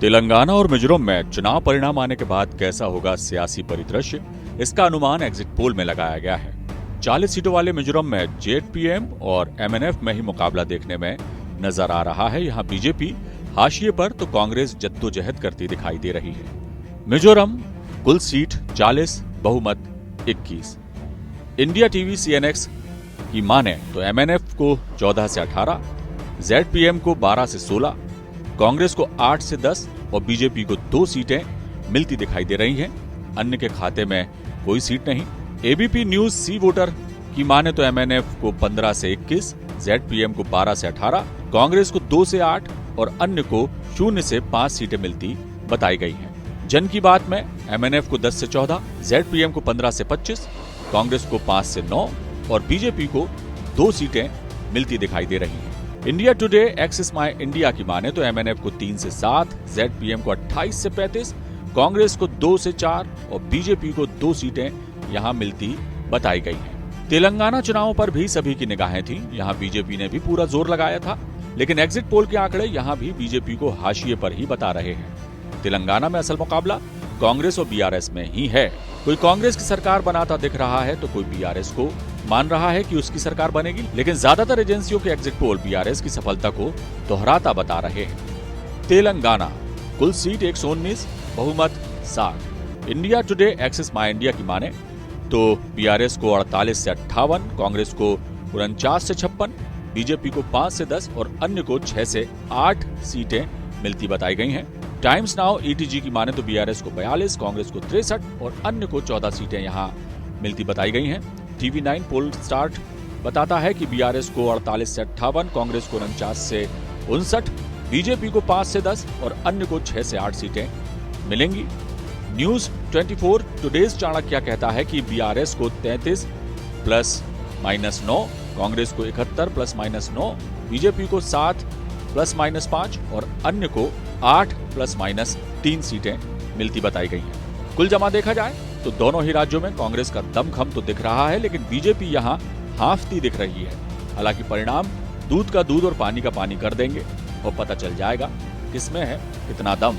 तेलंगाना और मिजोरम में चुनाव परिणाम आने के बाद कैसा होगा सियासी परिदृश्य, इसका अनुमान एग्जिट पोल में लगाया गया है। 40 सीटों वाले मिजोरम में जेडपीएम और एमएनएफ में ही मुकाबला देखने में नजर आ रहा है। यहाँ बीजेपी हाशिए पर तो कांग्रेस जद्दोजहद करती दिखाई दे रही है। मिजोरम कुल सीट 40, बहुमत 21। इंडिया टीवी सीएनएक्स की माने तो एमएनएफ को 14 से 18, जेडपीएम को 12 से 16, कांग्रेस को 8 से 10 और बीजेपी को 2 सीटें मिलती दिखाई दे रही हैं। अन्य के खाते में कोई सीट नहीं। एबीपी न्यूज सी वोटर की माने तो एमएनएफ को 15 से 21, जेडपीएम को 12 से 18, कांग्रेस को 2 से 8 और अन्य को 0 से 5 सीटें मिलती बताई गई हैं। जन की बात में एमएनएफ को 10 से 14, जेडपीएम को 15 से 25, कांग्रेस को 5 से 9 और बीजेपी को 2 सीटें मिलती दिखाई दे रही हैं। इंडिया टुडे एक्सिस माई इंडिया की माने तो एमएनएफ को 3 से 7, जेडपीएम को 28 से 35, कांग्रेस को 2 से 4 और बीजेपी को 2 सीटें यहां मिलती बताई गई हैं। तेलंगाना चुनावों पर भी सभी की निगाहें थीं। यहां बीजेपी ने भी पूरा जोर लगाया था, लेकिन एग्जिट पोल के आंकड़े यहां भी बीजेपी को हाशिए पर ही बता रहे हैं। तेलंगाना में असल मुकाबला कांग्रेस और बीआरएस में ही है। कोई कांग्रेस की सरकार बनाता दिख रहा है तो कोई बीआरएस को मान रहा है कि उसकी सरकार बनेगी, लेकिन ज्यादातर एजेंसियों के एग्जिट पोल बीआरएस की सफलता को दोहराता बता रहे हैं। तेलंगाना कुल सीट 119, बहुमत 60। इंडिया टुडे एक्सिस माई इंडिया की माने तो बीआरएस को 48 से 58, कांग्रेस को 49 से 56, बीजेपी को 5 से 10 और अन्य को 6 से 8 सीटें मिलती बताई गई हैं। टाइम्स नाउ ईटीजी की माने तो बीआरएस को 42, कांग्रेस को 63 और अन्य को 14 सीटें यहां मिलती बताई गई हैं। टीवी 9 पोल स्टार्ट बताता है कि बीआरएस को 48 से 58, कांग्रेस को 49 से 59, बीजेपी को 5 से 10 और अन्य को 6 से 8 सीटें मिलेंगी। न्यूज 24 टुडेज चाणक्य कहता है कि बीआरएस को 33 ±9, कांग्रेस को 71 ±9, बीजेपी को 7 ±5 और अन्य को 8 ±3 सीटें मिलती बताई गई हैं। कुल जमा देखा जाए तो दोनों ही राज्यों में कांग्रेस का दमखम तो दिख रहा है, लेकिन बीजेपी यहां हांफती दिख रही है। हालांकि परिणाम दूध का दूध और पानी का पानी कर देंगे और पता चल जाएगा किसमें है कितना दम।